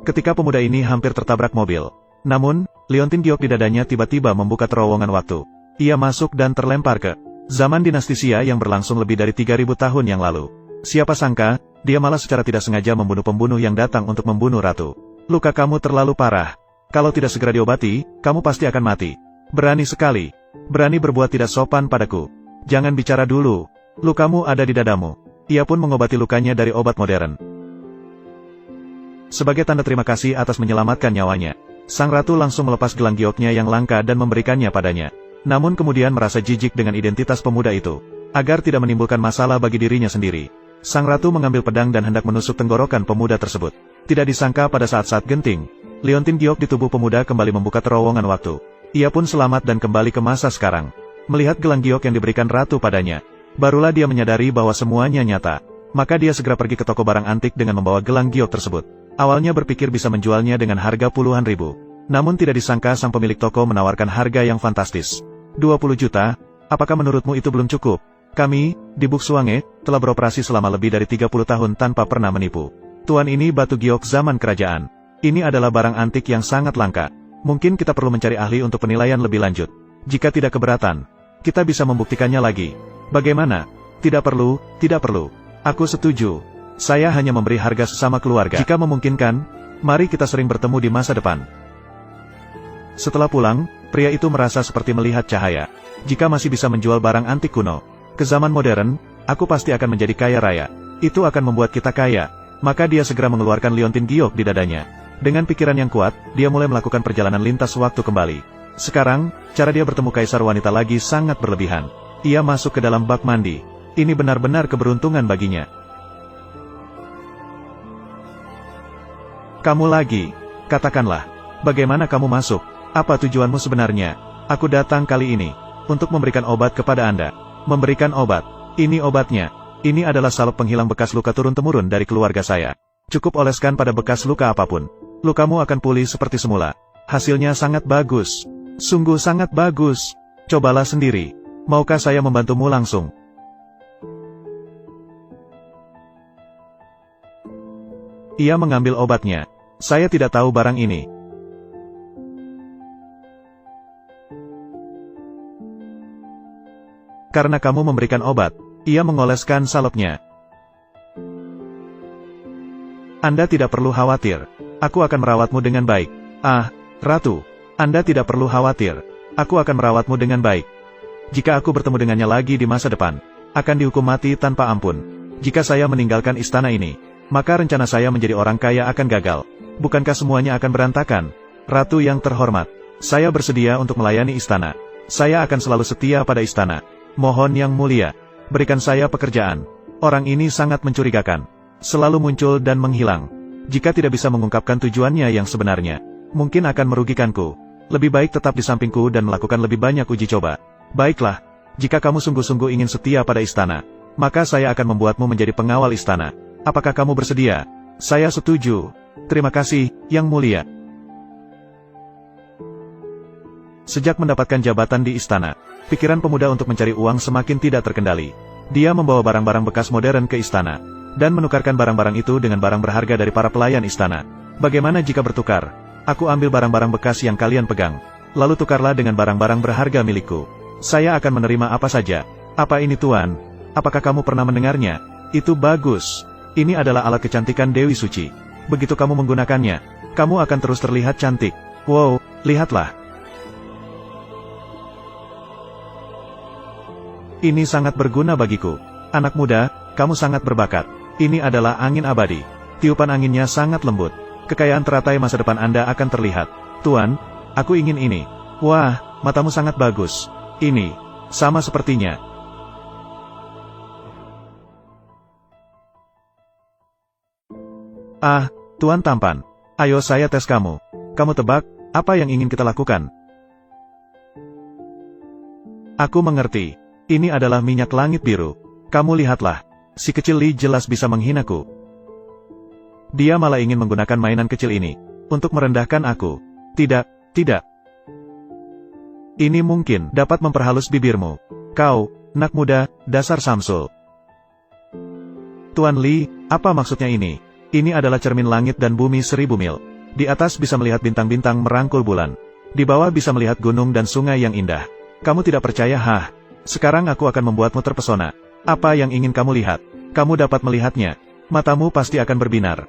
Ketika pemuda ini hampir tertabrak mobil. Namun, liontin giok di dadanya tiba-tiba membuka terowongan waktu. Ia masuk dan terlempar ke zaman dinasti Xia yang berlangsung lebih dari 3000 tahun yang lalu. Siapa sangka, dia malah secara tidak sengaja membunuh pembunuh yang datang untuk membunuh ratu. Luka kamu terlalu parah. Kalau tidak segera diobati, kamu pasti akan mati. Berani sekali. Berani berbuat tidak sopan padaku. Jangan bicara dulu. Lukamu ada di dadamu. Ia pun mengobati lukanya dari obat modern. Sebagai tanda terima kasih atas menyelamatkan nyawanya, sang ratu langsung melepas gelang gioknya yang langka dan memberikannya padanya. Namun kemudian merasa jijik dengan identitas pemuda itu. Agar tidak menimbulkan masalah bagi dirinya sendiri, sang ratu mengambil pedang dan hendak menusuk tenggorokan pemuda tersebut. Tidak disangka pada saat-saat genting, liontin giok di tubuh pemuda kembali membuka terowongan waktu. Ia pun selamat dan kembali ke masa sekarang. Melihat gelang giok yang diberikan ratu padanya, barulah dia menyadari bahwa semuanya nyata. Maka dia segera pergi ke toko barang antik dengan membawa gelang giok tersebut. Awalnya berpikir bisa menjualnya dengan harga puluhan ribu. Namun tidak disangka sang pemilik toko menawarkan harga yang fantastis. 20 juta, apakah menurutmu itu belum cukup? Kami, di Buksuange, telah beroperasi selama lebih dari 30 tahun tanpa pernah menipu. Tuan, ini batu giok zaman kerajaan. Ini adalah barang antik yang sangat langka. Mungkin kita perlu mencari ahli untuk penilaian lebih lanjut. Jika tidak keberatan, kita bisa membuktikannya lagi. Bagaimana? Tidak perlu, tidak perlu. Aku setuju. Saya hanya memberi harga sesama keluarga. Jika memungkinkan, mari kita sering bertemu di masa depan. Setelah pulang, pria itu merasa seperti melihat cahaya. Jika masih bisa menjual barang antik kuno ke zaman modern, aku pasti akan menjadi kaya raya. Itu akan membuat kita kaya. Maka dia segera mengeluarkan liontin giok di dadanya. Dengan pikiran yang kuat, dia mulai melakukan perjalanan lintas waktu kembali. Sekarang, cara dia bertemu kaisar wanita lagi sangat berlebihan. Ia masuk ke dalam bak mandi. Ini benar-benar keberuntungan baginya. Kamu lagi. Katakanlah. Bagaimana kamu masuk? Apa tujuanmu sebenarnya? Aku datang kali ini untuk memberikan obat kepada Anda. Memberikan obat. Ini obatnya. Ini adalah salep penghilang bekas luka turun-temurun dari keluarga saya. Cukup oleskan pada bekas luka apapun. Lukamu akan pulih seperti semula. Hasilnya sangat bagus. Sungguh sangat bagus. Cobalah sendiri. Maukah saya membantumu langsung? Ia mengambil obatnya. Saya tidak tahu barang ini. Karena kamu memberikan obat, ia mengoleskan salepnya. Anda tidak perlu khawatir. Aku akan merawatmu dengan baik. Ah, Ratu. Anda tidak perlu khawatir. Aku akan merawatmu dengan baik. Jika aku bertemu dengannya lagi di masa depan, akan dihukum mati tanpa ampun. Jika saya meninggalkan istana ini, maka rencana saya menjadi orang kaya akan gagal. Bukankah semuanya akan berantakan? Ratu yang terhormat, saya bersedia untuk melayani istana. Saya akan selalu setia pada istana. Mohon yang mulia, berikan saya pekerjaan. Orang ini sangat mencurigakan. Selalu muncul dan menghilang. Jika tidak bisa mengungkapkan tujuannya yang sebenarnya, mungkin akan merugikanku. Lebih baik tetap di sampingku dan melakukan lebih banyak uji coba. Baiklah, jika kamu sungguh-sungguh ingin setia pada istana, maka saya akan membuatmu menjadi pengawal istana. Apakah kamu bersedia? Saya setuju. Terima kasih, Yang Mulia. Sejak mendapatkan jabatan di istana, pikiran pemuda untuk mencari uang semakin tidak terkendali. Dia membawa barang-barang bekas modern ke istana, dan menukarkan barang-barang itu dengan barang berharga dari para pelayan istana. Bagaimana jika bertukar? Aku ambil barang-barang bekas yang kalian pegang, lalu tukarlah dengan barang-barang berharga milikku. Saya akan menerima apa saja. Apa ini Tuan? Apakah kamu pernah mendengarnya? Itu bagus. Ini adalah alat kecantikan Dewi Suci. Begitu kamu menggunakannya, kamu akan terus terlihat cantik. Wow, lihatlah. Ini sangat berguna bagiku. Anak muda, kamu sangat berbakat. Ini adalah angin abadi. Tiupan anginnya sangat lembut. Kekayaan teratai masa depan Anda akan terlihat. Tuan, aku ingin ini. Wah, matamu sangat bagus. Ini, sama sepertinya. Ah, Tuan tampan. Ayo saya tes kamu. Kamu tebak, apa yang ingin kita lakukan? Aku mengerti. Ini adalah minyak langit biru. Kamu lihatlah. Si kecil Li jelas bisa menghinaku. Dia malah ingin menggunakan mainan kecil ini untuk merendahkan aku. Tidak, tidak. Ini mungkin dapat memperhalus bibirmu. Kau, nak muda, dasar Samsul. Tuan Li, apa maksudnya ini? Ini adalah cermin langit dan bumi 1000 mil. Di atas bisa melihat bintang-bintang merangkul bulan. Di bawah bisa melihat gunung dan sungai yang indah. Kamu tidak percaya, hah? Sekarang aku akan membuatmu terpesona. Apa yang ingin kamu lihat? Kamu dapat melihatnya. Matamu pasti akan berbinar.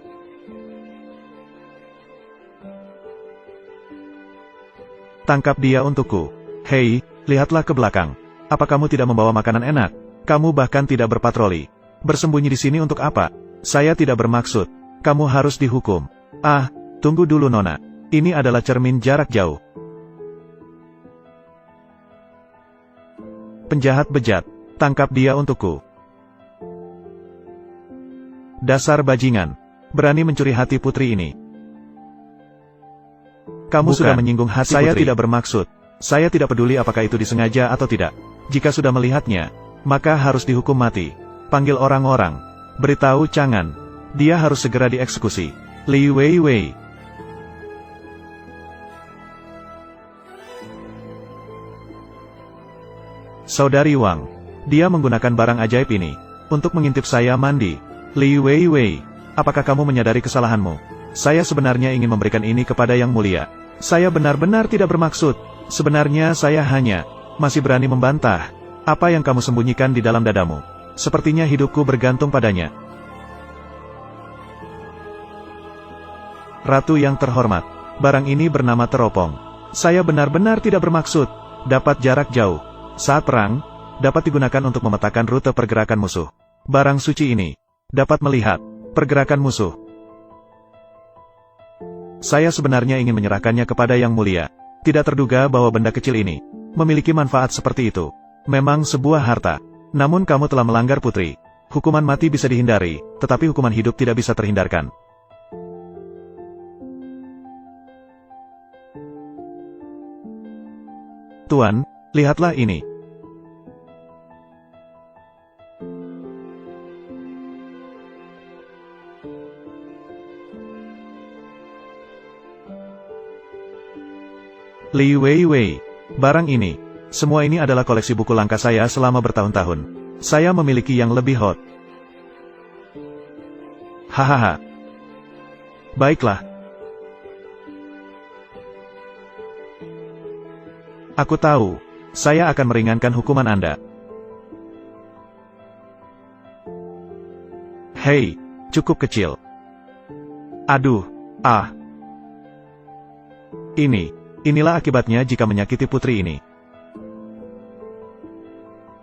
Tangkap dia untukku. Hei, lihatlah ke belakang. Apa kamu tidak membawa makanan enak? Kamu bahkan tidak berpatroli. Bersembunyi di sini untuk apa? Saya tidak bermaksud. Kamu harus dihukum. Ah, tunggu dulu Nona. Ini adalah cermin jarak jauh. Penjahat bejat. Tangkap dia untukku. Dasar bajingan. Berani mencuri hati putri ini. Kamu sudah menyinggung hati putri. Saya tidak bermaksud. Saya tidak peduli apakah itu disengaja atau tidak. Jika sudah melihatnya, maka harus dihukum mati. Panggil orang-orang. Beritahu Chang'an. Dia harus segera dieksekusi. Li Weiwei. Saudari Wang. Dia menggunakan barang ajaib ini untuk mengintip saya mandi. Li Weiwei. Apakah kamu menyadari kesalahanmu? Saya sebenarnya ingin memberikan ini kepada Yang Mulia. Saya benar-benar tidak bermaksud. Sebenarnya saya hanya masih berani membantah. Apa yang kamu sembunyikan di dalam dadamu? Sepertinya hidupku bergantung padanya. Ratu yang terhormat, barang ini bernama teropong. Saya benar-benar tidak bermaksud. Dapat jarak jauh. Saat perang, dapat digunakan untuk memetakan rute pergerakan musuh. Barang suci ini dapat melihat pergerakan musuh. Saya sebenarnya ingin menyerahkannya kepada Yang Mulia. Tidak terduga bahwa benda kecil ini memiliki manfaat seperti itu. Memang sebuah harta. Namun kamu telah melanggar putri. Hukuman mati bisa dihindari, tetapi hukuman hidup tidak bisa terhindarkan. Tuan, lihatlah ini. Li Weiwei. Barang ini. Semua ini adalah koleksi buku langka saya selama bertahun-tahun. Saya memiliki yang lebih hot. Hahaha. Baiklah. Aku tahu. Saya akan meringankan hukuman Anda. Hei, cukup kecil. Aduh, ah. Inilah akibatnya jika menyakiti putri ini.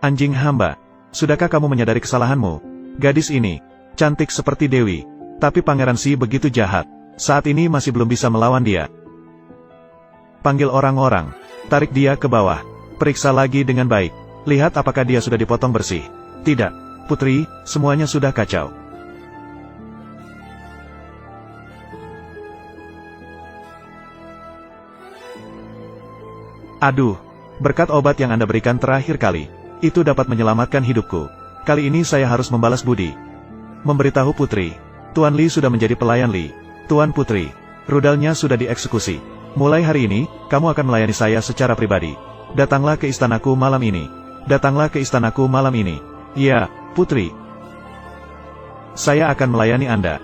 Anjing hamba, sudahkah kamu menyadari kesalahanmu? Gadis ini, cantik seperti Dewi, tapi Pangeran Si begitu jahat. Saat ini masih belum bisa melawan dia. Panggil orang-orang, tarik dia ke bawah, periksa lagi dengan baik. Lihat apakah dia sudah dipotong bersih. Tidak, putri, semuanya sudah kacau. Aduh, berkat obat yang Anda berikan terakhir kali, itu dapat menyelamatkan hidupku. Kali ini saya harus membalas budi. Memberitahu putri, Tuan Li sudah menjadi pelayan Li. Tuan Putri, rudalnya sudah dieksekusi. Mulai hari ini, kamu akan melayani saya secara pribadi. Datanglah ke istanaku malam ini. Datanglah ke istanaku malam ini. Ya, Putri. Saya akan melayani Anda.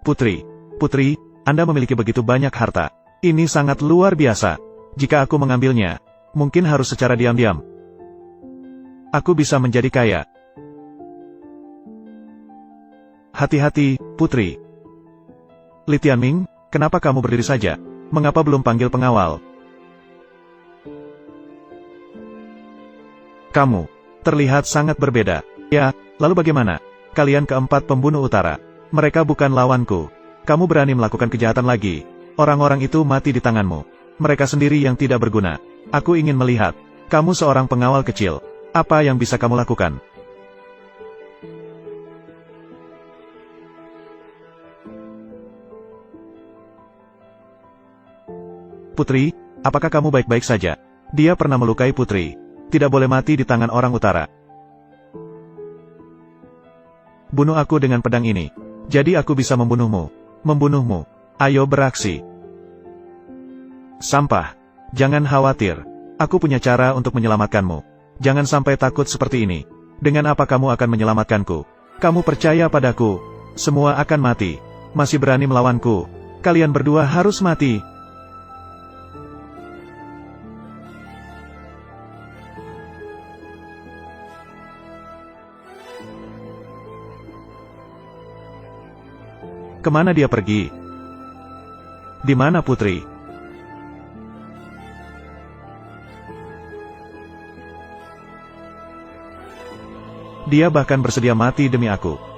Putri, Anda memiliki begitu banyak harta. Ini sangat luar biasa. Jika aku mengambilnya, mungkin harus secara diam-diam. Aku bisa menjadi kaya. Hati-hati, Putri. Li Tianming, kenapa kamu berdiri saja? Mengapa belum panggil pengawal? Kamu terlihat sangat berbeda. Ya, lalu bagaimana? Kalian keempat pembunuh utara. Mereka bukan lawanku. Kamu berani melakukan kejahatan lagi. Orang-orang itu mati di tanganmu. Mereka sendiri yang tidak berguna. Aku ingin melihat. Kamu seorang pengawal kecil. Apa yang bisa kamu lakukan? Putri, apakah kamu baik-baik saja? Dia pernah melukai Putri. tidak boleh mati di tangan orang utara. Bunuh aku dengan pedang ini. Jadi aku bisa membunuhmu. Membunuhmu. Ayo beraksi. Sampah. Jangan khawatir. Aku punya cara untuk menyelamatkanmu. Jangan sampai takut seperti ini. Dengan apa kamu akan menyelamatkanku? Kamu percaya padaku. Semua akan mati. Masih berani melawanku. Kalian berdua harus mati. Kemana dia pergi? Di mana putri? Dia bahkan bersedia mati demi aku.